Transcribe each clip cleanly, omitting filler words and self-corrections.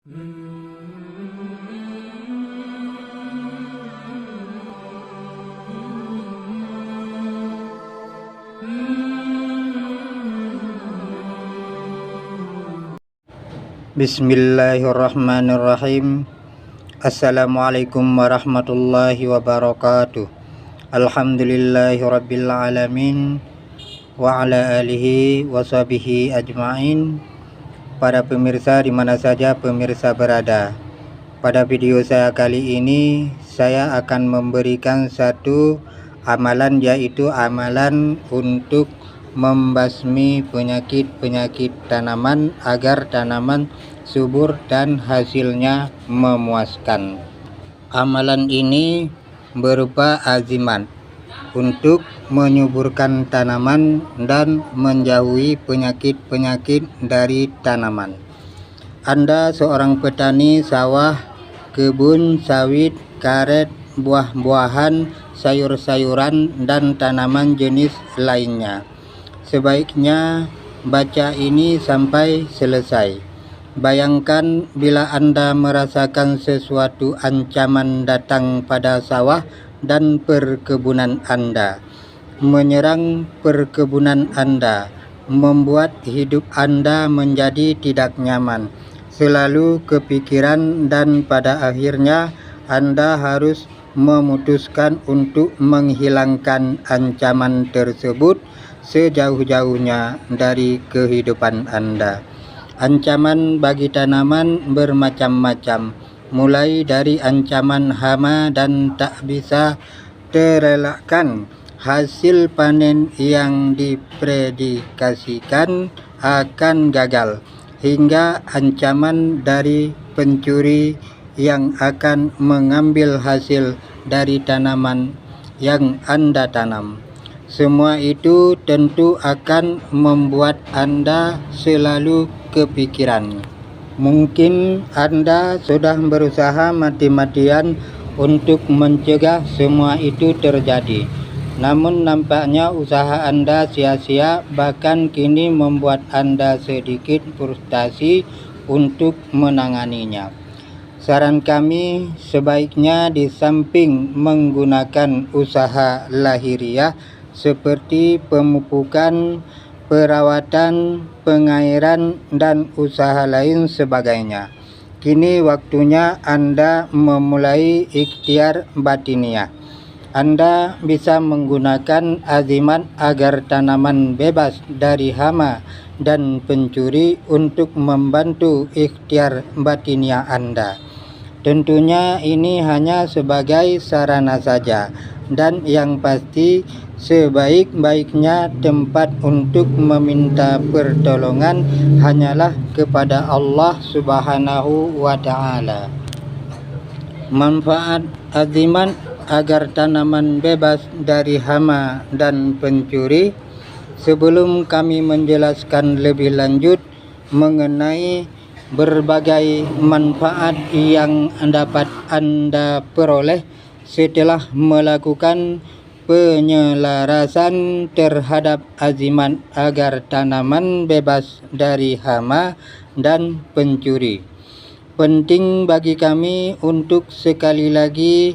Bismillahirrahmanirrahim. Assalamualaikum warahmatullahi wabarakatuh. Alhamdulillahirabbil alamin wa ala alihi washabihi ajmain. Para pemirsa di mana saja pemirsa berada, pada video saya kali ini saya akan memberikan satu amalan, yaitu amalan untuk membasmi penyakit-penyakit tanaman agar tanaman subur dan hasilnya memuaskan. Amalan ini berupa azimat untuk menyuburkan tanaman dan menjauhi penyakit-penyakit dari tanaman. Anda seorang petani sawah, kebun sawit, karet, buah-buahan, sayur-sayuran, dan tanaman jenis lainnya. Sebaiknya baca ini sampai selesai. Bayangkan bila Anda merasakan sesuatu ancaman datang pada sawah dan perkebunan Anda, menyerang perkebunan Anda, membuat hidup Anda menjadi tidak nyaman, selalu kepikiran, dan pada akhirnya Anda harus memutuskan untuk menghilangkan ancaman tersebut sejauh-jauhnya dari kehidupan Anda. Ancaman bagi tanaman bermacam-macam, mulai dari ancaman hama dan tak bisa terelakkan, hasil panen yang dipredikasikan akan gagal, hingga ancaman dari pencuri yang akan mengambil hasil dari tanaman yang Anda tanam. Semua itu tentu akan membuat Anda selalu kepikiran. Mungkin Anda sudah berusaha mati-matian untuk mencegah semua itu terjadi, namun nampaknya usaha Anda sia-sia, bahkan kini membuat Anda sedikit frustasi untuk menanganinya. Saran kami, sebaiknya di samping menggunakan usaha lahiriah seperti pemupukan, perawatan, pengairan, dan usaha lain sebagainya, kini waktunya Anda memulai ikhtiar batiniah. Anda bisa menggunakan azimat agar tanaman bebas dari hama dan pencuri untuk membantu ikhtiar batiniah Anda. Tentunya ini hanya sebagai sarana saja, dan yang pasti sebaik-baiknya tempat untuk meminta pertolongan hanyalah kepada Allah Subhanahu wa Ta'ala. Manfaat azimat agar tanaman bebas dari hama dan pencuri. Sebelum kami menjelaskan lebih lanjut mengenai berbagai manfaat yang dapat Anda peroleh setelah melakukan penyelarasan terhadap azimat agar tanaman bebas dari hama dan pencuri, penting bagi kami untuk sekali lagi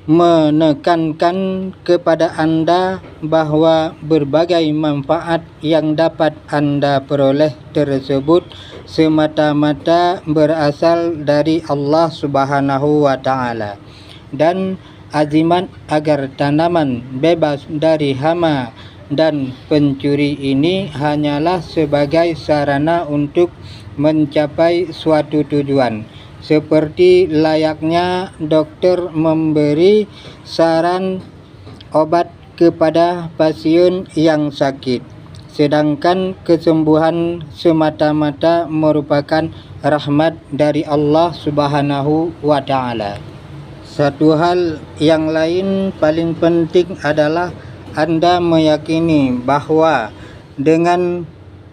menekankan kepada Anda bahwa berbagai manfaat yang dapat Anda peroleh tersebut semata-mata berasal dari Allah Subhanahu wa Ta'ala, dan azimat agar tanaman bebas dari hama dan pencuri ini hanyalah sebagai sarana untuk mencapai suatu tujuan, seperti layaknya dokter memberi saran obat kepada pasien yang sakit, sedangkan kesembuhan semata-mata merupakan rahmat dari Allah Subhanahu wa Ta'ala. Satu hal yang lain paling penting adalah Anda meyakini bahwa dengan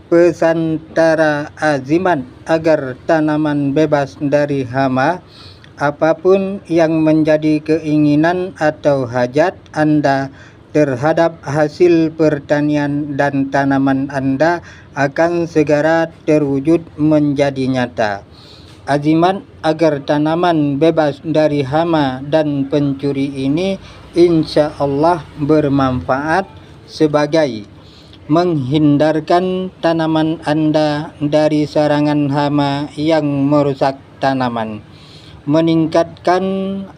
pesantara azimat agar tanaman bebas dari hama, apapun yang menjadi keinginan atau hajat Anda terhadap hasil pertanian dan tanaman Anda akan segera terwujud menjadi nyata. Azimat agar tanaman bebas dari hama dan pencuri ini insya Allah bermanfaat sebagai menghindarkan tanaman Anda dari serangan hama yang merusak tanaman, meningkatkan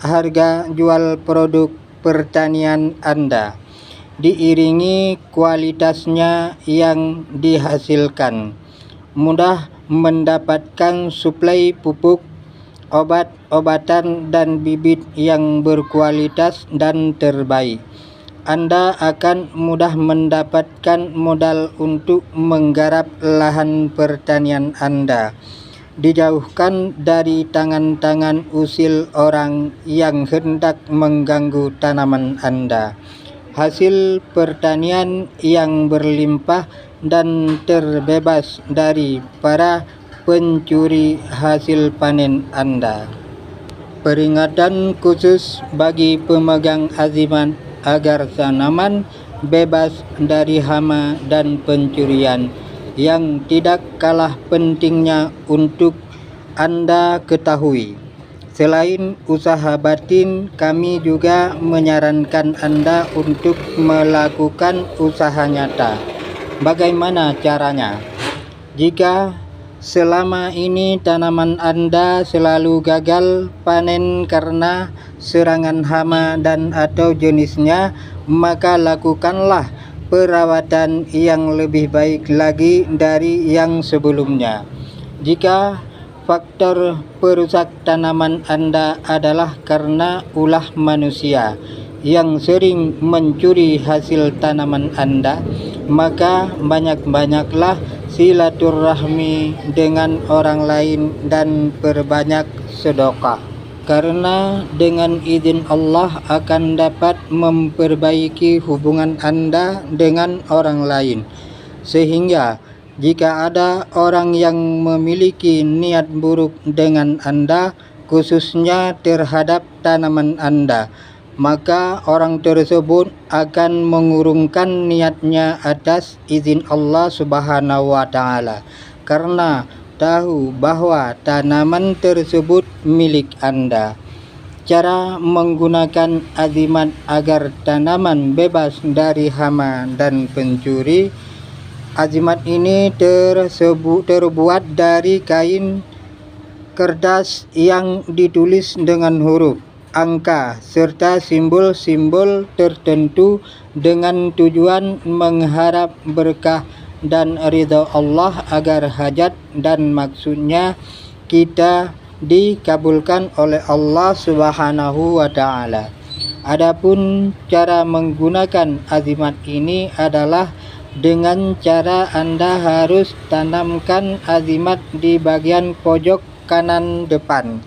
harga jual produk pertanian Anda, diiringi kualitasnya yang dihasilkan, mudah mendapatkan suplai pupuk, obat-obatan dan bibit yang berkualitas dan terbaik. Anda akan mudah mendapatkan modal untuk menggarap lahan pertanian Anda, dijauhkan dari tangan-tangan usil orang yang hendak mengganggu tanaman Anda. Hasil pertanian yang berlimpah dan terbebas dari para pencuri hasil panen Anda. Peringatan khusus bagi pemegang azimat agar tanaman bebas dari hama dan pencurian yang tidak kalah pentingnya untuk Anda ketahui. Selain usaha batin, kami juga menyarankan Anda untuk melakukan usaha nyata. Bagaimana caranya? Jika selama ini tanaman Anda selalu gagal panen karena serangan hama dan atau jenisnya, maka lakukanlah perawatan yang lebih baik lagi dari yang sebelumnya. Jika faktor perusak tanaman Anda adalah karena ulah manusia yang sering mencuri hasil tanaman Anda, maka banyak-banyaklah silaturahmi dengan orang lain dan perbanyak sedekah. Karena dengan izin Allah akan dapat memperbaiki hubungan Anda dengan orang lain. Sehingga jika ada orang yang memiliki niat buruk dengan Anda, khususnya terhadap tanaman Anda, maka orang tersebut akan mengurungkan niatnya atas izin Allah Subhanahu wa Ta'ala, karena tahu bahwa tanaman tersebut milik Anda. Cara menggunakan azimat agar tanaman bebas dari hama dan pencuri. Azimat ini terbuat dari kain kertas yang ditulis dengan huruf, angka, serta simbol-simbol tertentu dengan tujuan mengharap berkah dan ridha Allah agar hajat dan maksudnya kita dikabulkan oleh Allah Subhanahu wa Ta'ala. Adapun cara menggunakan azimat ini adalah dengan cara Anda harus tanamkan azimat di bagian pojok kanan depan.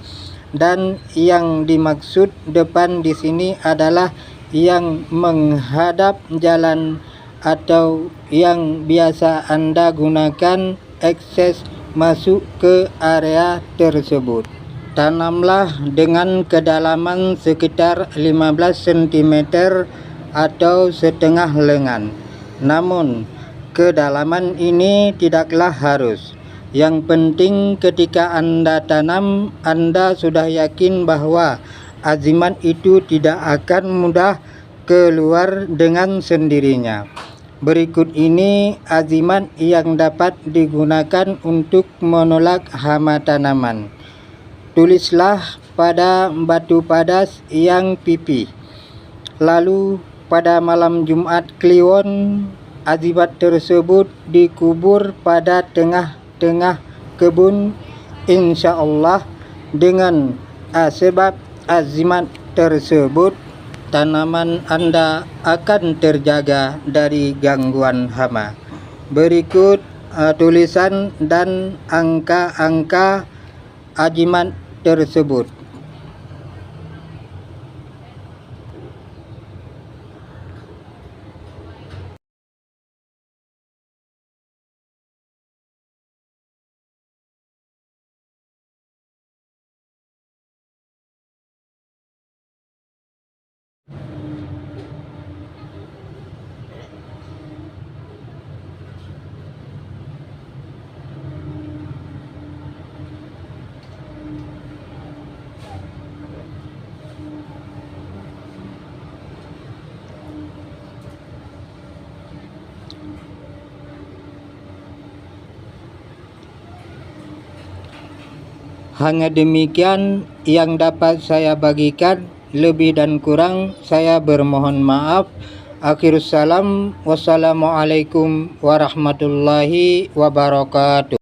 Dan yang dimaksud depan di sini adalah yang menghadap jalan atau yang biasa Anda gunakan akses masuk ke area tersebut. Tanamlah dengan kedalaman sekitar 15 cm atau setengah lengan. Namun, kedalaman ini tidaklah harus. Yang penting ketika Anda tanam, Anda sudah yakin bahwa azimat itu tidak akan mudah keluar dengan sendirinya. Berikut ini azimat yang dapat digunakan untuk menolak hama tanaman. Tulislah pada batu padas yang pipih. Lalu pada malam Jumat Kliwon, azimat tersebut dikubur pada tengah-tengah kebun, insya Allah. Dengan sebab azimat tersebut, tanaman Anda akan terjaga dari gangguan hama. Berikut tulisan dan angka-angka azimat tersebut. Hanya demikian yang dapat saya bagikan, lebih dan kurang saya bermohon maaf. Akhirus salam, wassalamualaikum warahmatullahi wabarakatuh.